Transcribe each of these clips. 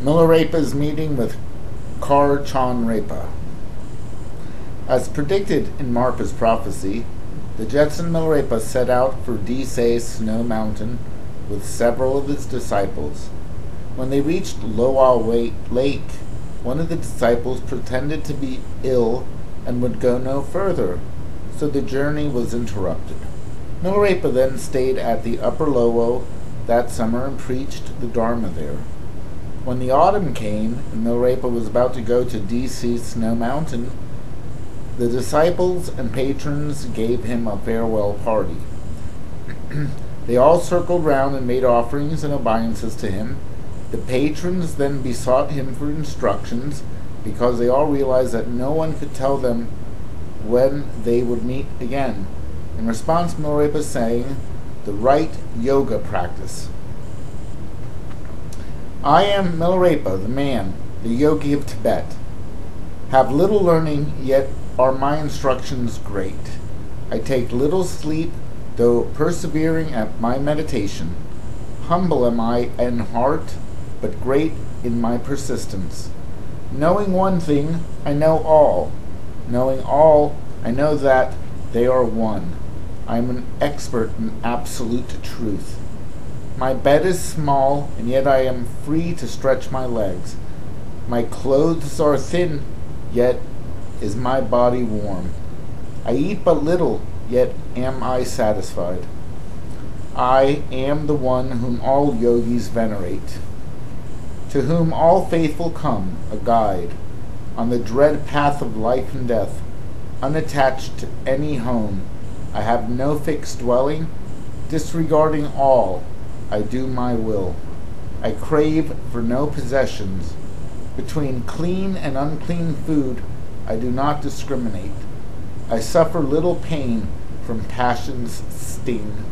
Milarepa's meeting with Kar Chon Repa. As predicted in Marpa's prophecy, the Jetson Milarepa set out for Disay Snow Mountain with several of his disciples. When they reached Loa Lake, one of the disciples pretended to be ill and would go no further, so the journey was interrupted. Milarepa then stayed at the Upper Lowo that summer and preached the Dharma there. When the autumn came and Milarepa was about to go to Disay Snow Mountain, the disciples and patrons gave him a farewell party. They all circled round and made offerings and obeisances to him. The patrons then besought him for instructions, because they all realized that no one could tell them when they would meet again. In response, Milarepa sang the right yoga practice. I am Milarepa, the man, the Yogi of Tibet. Have little learning, yet are my instructions great. I take little sleep, though persevering at my meditation. Humble am I in heart, but great in my persistence. Knowing one thing, I know all. Knowing all, I know that they are one. I am an expert in absolute truth. My bed is small, and yet I am free to stretch my legs. My clothes are thin, yet is my body warm. I eat but little, yet am I satisfied. I am the one whom all yogis venerate, to whom all faithful come, a guide, on the dread path of life and death, unattached to any home. I have no fixed dwelling, disregarding all, I do my will. I crave for no possessions. Between clean and unclean food, I do not discriminate. I suffer little pain from passion's sting.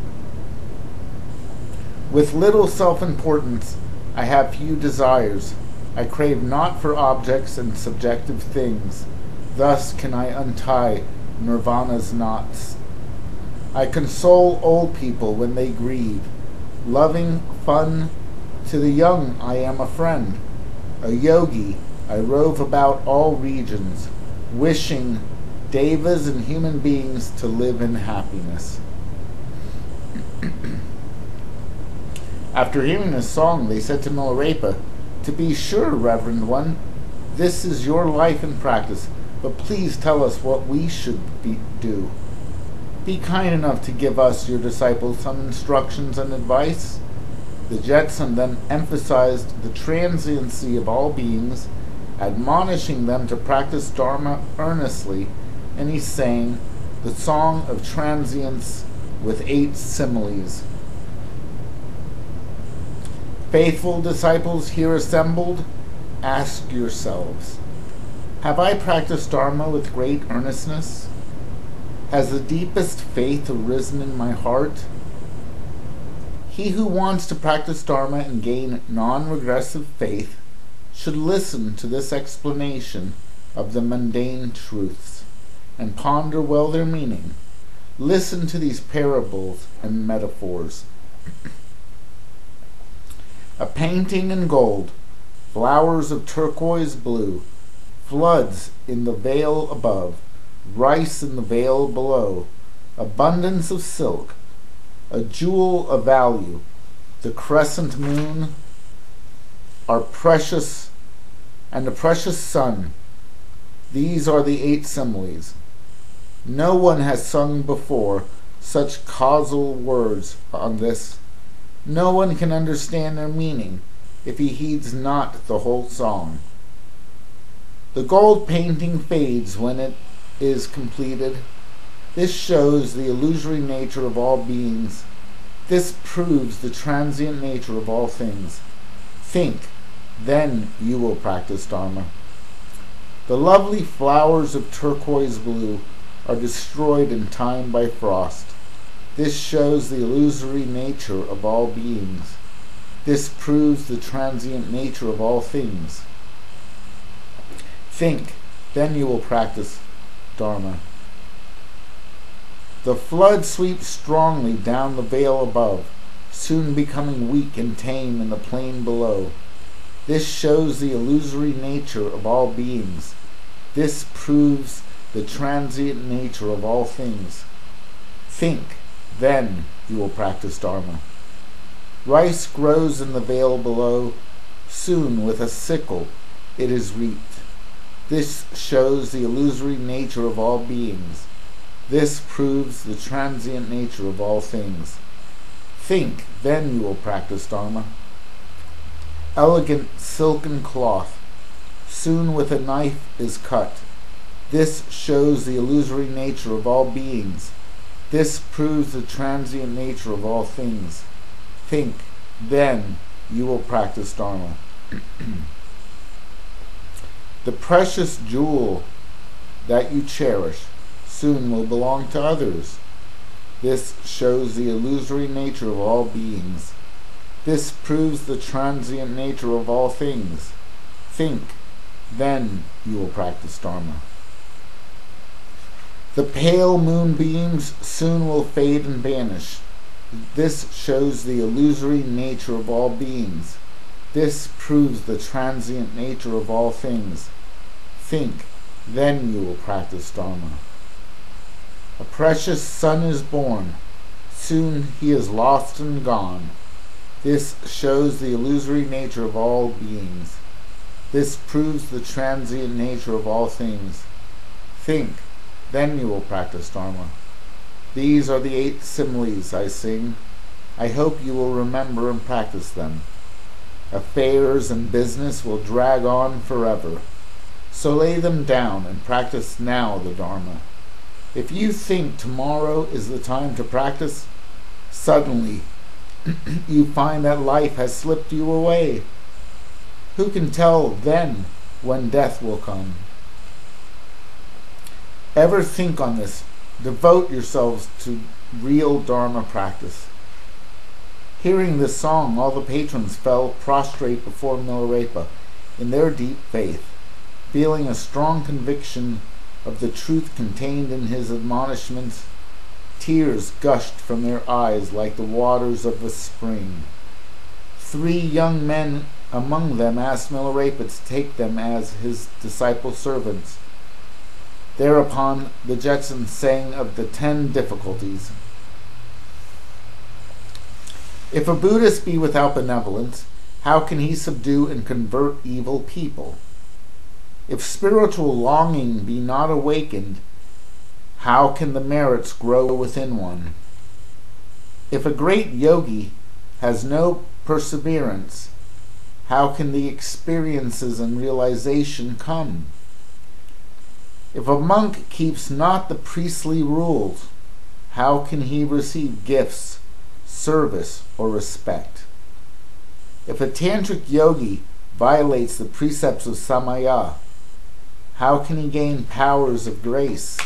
With little self-importance, I have few desires. I crave not for objects and subjective things. Thus can I untie nirvana's knots. I console old people when they grieve. Loving fun to the young, I am a friend. A yogi, I rove about all regions, wishing devas and human beings to live in happiness. After hearing this song, they said to Milarepa, To be sure, Reverend One, this is your life and practice, but please tell us what we should do. Be kind enough to give us, your disciples, some instructions and advice. The Jetson then emphasized the transiency of all beings, admonishing them to practice Dharma earnestly, and he sang the song of transience with 8 similes. Faithful disciples here assembled, ask yourselves, have I practiced Dharma with great earnestness? Has the deepest faith arisen in my heart? He who wants to practice Dharma and gain non-regressive faith should listen to this explanation of the mundane truths and ponder well their meaning. Listen to these parables and metaphors. A painting in gold, flowers of turquoise blue, floods in the vale above, rice in the vale below, abundance of silk, a jewel of value, the crescent moon, our precious, and the precious sun. These are the 8 similes. No one has sung before such causal words on this. No one can understand their meaning if he heeds not the whole song. The gold painting fades when it is completed. This shows the illusory nature of all beings. This proves the transient nature of all things. Think, then you will practice Dharma. The lovely flowers of turquoise blue are destroyed in time by frost. This shows the illusory nature of all beings. This proves the transient nature of all things. Think, then you will practice Dharma. The flood sweeps strongly down the vale above, soon becoming weak and tame in the plain below. This shows the illusory nature of all beings. This proves the transient nature of all things. Think, then you will practice Dharma. Rice grows in the vale below. Soon, with a sickle, it is reaped. This shows the illusory nature of all beings. This proves the transient nature of all things. Think, then you will practice Dharma. Elegant silken cloth, soon with a knife is cut. This shows the illusory nature of all beings. This proves the transient nature of all things. Think, then you will practice Dharma. The precious jewel that you cherish soon will belong to others. This shows the illusory nature of all beings. This proves the transient nature of all things. Think, then you will practice Dharma. The pale moonbeams soon will fade and vanish. This shows the illusory nature of all beings. This proves the transient nature of all things. Think, then you will practice Dharma. A precious son is born. Soon he is lost and gone. This shows the illusory nature of all beings. This proves the transient nature of all things. Think, then you will practice Dharma. These are the 8 similes I sing. I hope you will remember and practice them. Affairs and business will drag on forever. So lay them down and practice now the Dharma. If you think tomorrow is the time to practice, suddenly you find that life has slipped you away. Who can tell then when death will come? Ever think on this. Devote yourselves to real Dharma practice. Hearing this song, all the patrons fell prostrate before Milarepa in their deep faith, feeling a strong conviction of the truth contained in his admonishments. Tears gushed from their eyes like the waters of a spring. 3 young men among them asked Milarepa to take them as his disciple servants. Thereupon the Jetson sang of the 10 difficulties. If a Buddhist be without benevolence, how can he subdue and convert evil people? If spiritual longing be not awakened, how can the merits grow within one? If a great yogi has no perseverance, how can the experiences and realization come? If a monk keeps not the priestly rules, how can he receive gifts, service, or respect? If a tantric yogi violates the precepts of samaya, how can he gain powers of grace?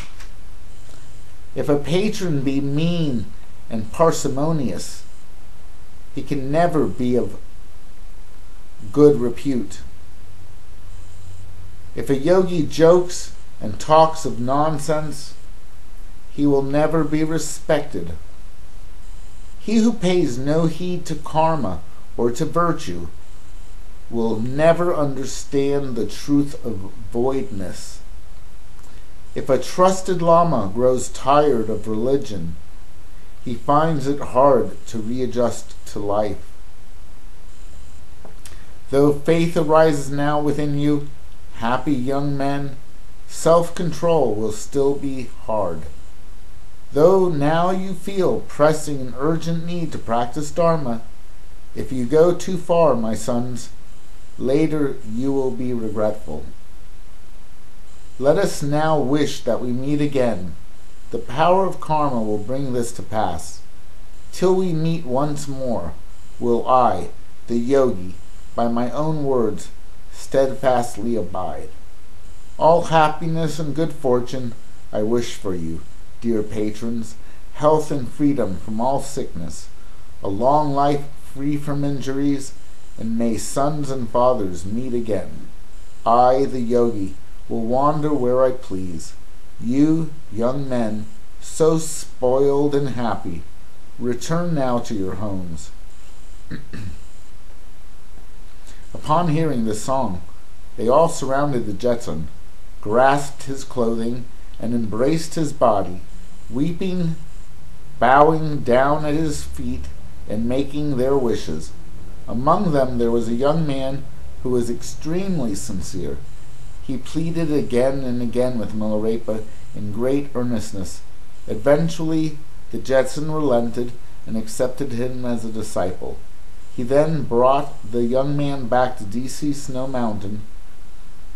If a patron be mean and parsimonious, he can never be of good repute. If a yogi jokes and talks of nonsense, he will never be respected. He who pays no heed to karma or to virtue will never understand the truth of voidness. If a trusted Lama grows tired of religion, he finds it hard to readjust to life. Though faith arises now within you, happy young men, self-control will still be hard. Though now you feel pressing and urgent need to practice Dharma, if you go too far, my sons, later you will be regretful. Let us now wish that we meet again. The power of karma will bring this to pass. Till we meet once more, will I, the yogi, by my own words, steadfastly abide. All happiness and good fortune I wish for you, dear patrons, health and freedom from all sickness, a long life free from injuries, and may sons and fathers meet again. I, the yogi, will wander where I please. You, young men, so spoiled and happy, return now to your homes. A Upon hearing this song, they all surrounded the Jetson, grasped his clothing, and embraced his body, weeping, bowing down at his feet, and making their wishes. Among them there was a young man who was extremely sincere. He pleaded again and again with Milarepa in great earnestness. Eventually the Jetson relented and accepted him as a disciple. He then brought the young man back to D.C. Snow Mountain,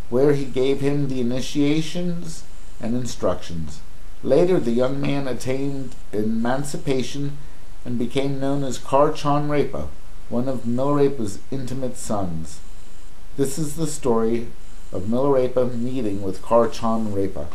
where he gave him the initiations and instructions. Later the young man attained emancipation and became known as Kar Chon Repa, one of Milarepa's intimate sons. This is the story of Milarepa meeting with Kar Chon Repa.